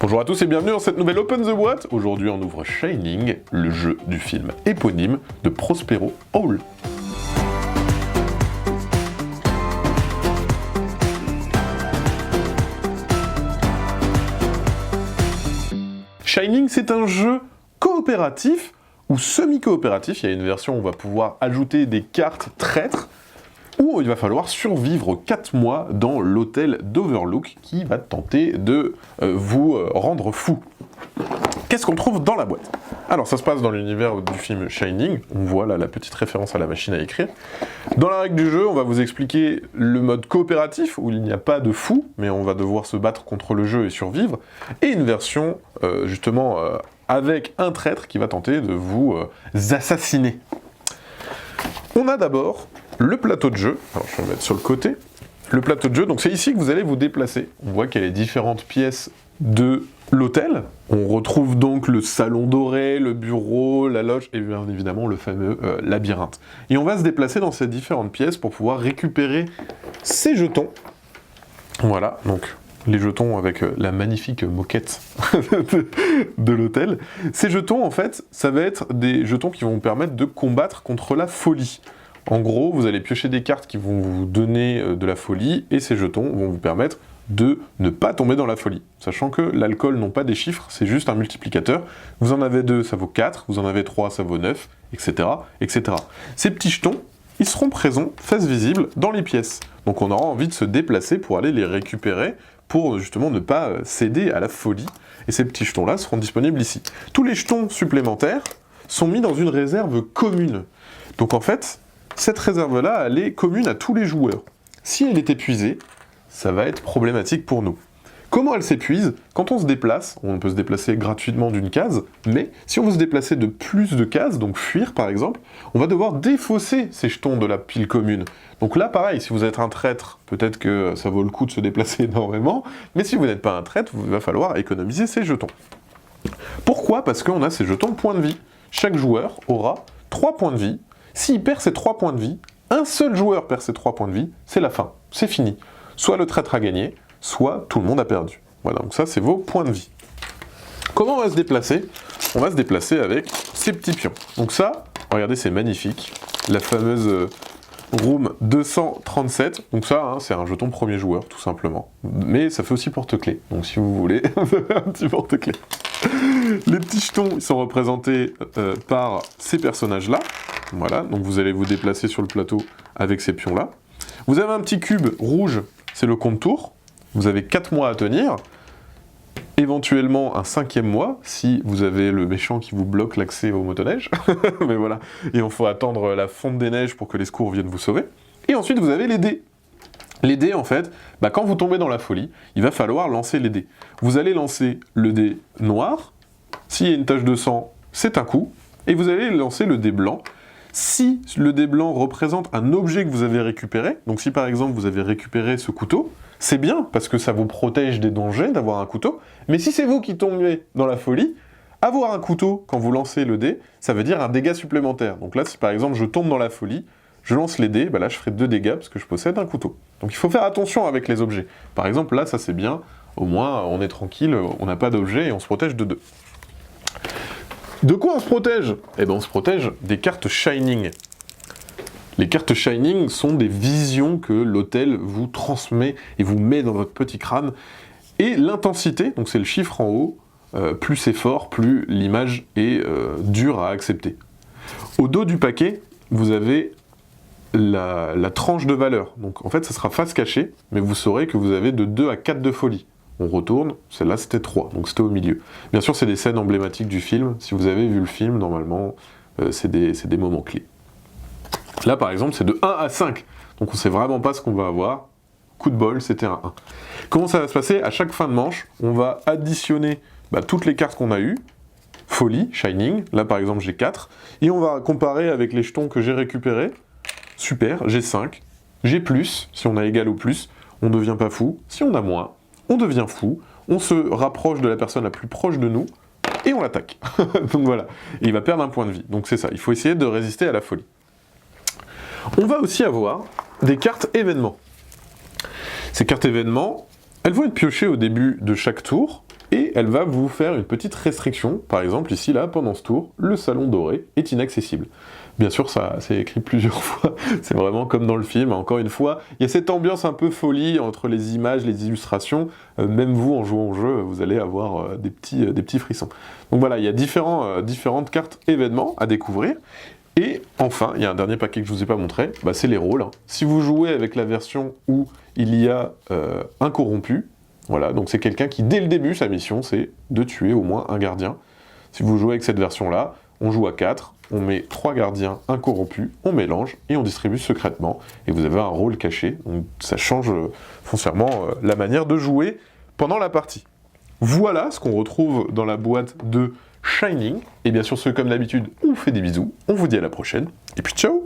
Bonjour à tous et bienvenue dans cette nouvelle Open the Boîte. Aujourd'hui on ouvre Shining, le jeu du film éponyme de Prospero Hall. Shining, c'est un jeu coopératif ou semi-coopératif. Il y a une version où on va pouvoir ajouter des cartes traîtres, où il va falloir survivre 4 mois dans l'hôtel d'Overlook qui va tenter de vous rendre fou. Qu'est-ce qu'on trouve dans la boîte? Alors ça se passe dans l'univers du film Shining, on voit là la petite référence à la machine à écrire. Dans la règle du jeu, on va vous expliquer le mode coopératif, où il n'y a pas de fou, mais on va devoir se battre contre le jeu et survivre, et une version justement avec un traître qui va tenter de vous assassiner. On a d'abord le plateau de jeu, alors je vais le mettre sur le côté. Le plateau de jeu, donc c'est ici que vous allez vous déplacer. On voit qu'il y a les différentes pièces de l'hôtel. On retrouve donc le salon doré, le bureau, la loge et bien évidemment le fameux labyrinthe. Et on va se déplacer dans ces différentes pièces pour pouvoir récupérer ces jetons. Voilà, donc les jetons avec la magnifique moquette de l'hôtel. Ces jetons, en fait, ça va être des jetons qui vont vous permettre de combattre contre la folie. En gros, vous allez piocher des cartes qui vont vous donner de la folie, et ces jetons vont vous permettre de ne pas tomber dans la folie. Sachant que l'alcool n'ont pas des chiffres, c'est juste un multiplicateur. Vous en avez 2, ça vaut 4, vous en avez 3, ça vaut 9, etc., etc. Ces petits jetons, ils seront présents, fesses visibles, dans les pièces. Donc on aura envie de se déplacer pour aller les récupérer, pour justement ne pas céder à la folie. Et ces petits jetons-là seront disponibles ici. Tous les jetons supplémentaires sont mis dans une réserve commune. Donc en fait, cette réserve-là, elle est commune à tous les joueurs. Si elle est épuisée, ça va être problématique pour nous. Comment elle s'épuise? Quand on se déplace, on peut se déplacer gratuitement d'une case, mais si on veut se déplacer de plus de cases, donc fuir par exemple, on va devoir défausser ces jetons de la pile commune. Donc là, pareil, si vous êtes un traître, peut-être que ça vaut le coup de se déplacer énormément, mais si vous n'êtes pas un traître, il va falloir économiser ces jetons. Pourquoi? Parce qu'on a ces jetons points de vie. Chaque joueur aura 3 points de vie. S'il perd ses 3 points de vie, un seul joueur perd ses 3 points de vie, c'est la fin, c'est fini. Soit le traître a gagné, soit tout le monde a perdu. Voilà, donc ça c'est vos points de vie. Comment on va se déplacer? On va se déplacer avec ces petits pions. Donc ça, regardez, c'est magnifique. La fameuse Room 237. Donc ça, hein, c'est un jeton premier joueur, tout simplement. Mais ça fait aussi porte-clés. Donc si vous voulez, un petit porte-clés. Les petits jetons, ils sont représentés par ces personnages-là. Voilà, donc vous allez vous déplacer sur le plateau avec ces pions-là. Vous avez un petit cube rouge, c'est le compte-tour. Vous avez 4 mois à tenir. Éventuellement un 5e mois, si vous avez le méchant qui vous bloque l'accès au motoneige. Mais voilà, et il faut attendre la fonte des neiges pour que les secours viennent vous sauver. Et ensuite vous avez les dés. Les dés, en fait, quand vous tombez dans la folie, il va falloir lancer les dés. Vous allez lancer le dé noir. S'il y a une tache de sang, c'est un coup. Et vous allez lancer le dé blanc. Si le dé blanc représente un objet que vous avez récupéré, donc si par exemple vous avez récupéré ce couteau, c'est bien parce que ça vous protège des dangers d'avoir un couteau, mais si c'est vous qui tombez dans la folie, avoir un couteau quand vous lancez le dé, ça veut dire un dégât supplémentaire. Donc là, si par exemple je tombe dans la folie, je lance les dés, là je ferai 2 dégâts parce que je possède un couteau. Donc il faut faire attention avec les objets. Par exemple là, ça c'est bien, au moins on est tranquille, on n'a pas d'objet et on se protège de 2. De quoi on se protège? Eh bien on se protège des cartes Shining. Les cartes Shining sont des visions que l'hôtel vous transmet et vous met dans votre petit crâne. Et l'intensité, donc c'est le chiffre en haut, plus c'est fort, plus l'image est dure à accepter. Au dos du paquet, vous avez la tranche de valeur. Donc en fait ça sera face cachée, mais vous saurez que vous avez de 2 à 4 de folie. On retourne, celle-là c'était 3, donc c'était au milieu. Bien sûr, c'est des scènes emblématiques du film. Si vous avez vu le film, normalement, c'est des moments clés. Là, par exemple, c'est de 1 à 5. Donc on ne sait vraiment pas ce qu'on va avoir. Coup de bol, c'était un 1. Comment ça va se passer? À chaque fin de manche, on va additionner toutes les cartes qu'on a eues. Folie, Shining, là par exemple j'ai 4. Et on va comparer avec les jetons que j'ai récupérés. Super, j'ai 5. J'ai plus, si on a égal ou plus, on ne devient pas fou. Si on a moins, on devient fou, on se rapproche de la personne la plus proche de nous, et on l'attaque. Donc voilà, et il va perdre un point de vie. Donc c'est ça, il faut essayer de résister à la folie. On va aussi avoir des cartes événements. Ces cartes événements, elles vont être piochées au début de chaque tour, Et elle va vous faire une petite restriction, par exemple ici, là, pendant ce tour, le salon doré est inaccessible. Bien sûr, ça c'est écrit plusieurs fois, c'est vraiment comme dans le film, encore une fois, il y a cette ambiance un peu folie entre les images, les illustrations, même vous en jouant au jeu, vous allez avoir des petits frissons. Donc voilà, il y a différentes cartes événements à découvrir. Et enfin, il y a un dernier paquet que je ne vous ai pas montré, bah, c'est les rôles. Si vous jouez avec la version où il y a un corrompu, voilà, donc c'est quelqu'un qui, dès le début, sa mission, c'est de tuer au moins un gardien. Si vous jouez avec cette version-là, on joue à 4, on met 3 gardiens, un corrompu, on mélange et on distribue secrètement. Et vous avez un rôle caché, donc ça change foncièrement la manière de jouer pendant la partie. Voilà ce qu'on retrouve dans la boîte de Shining. Et bien sûr, comme d'habitude, on vous fait des bisous, on vous dit à la prochaine, et puis ciao!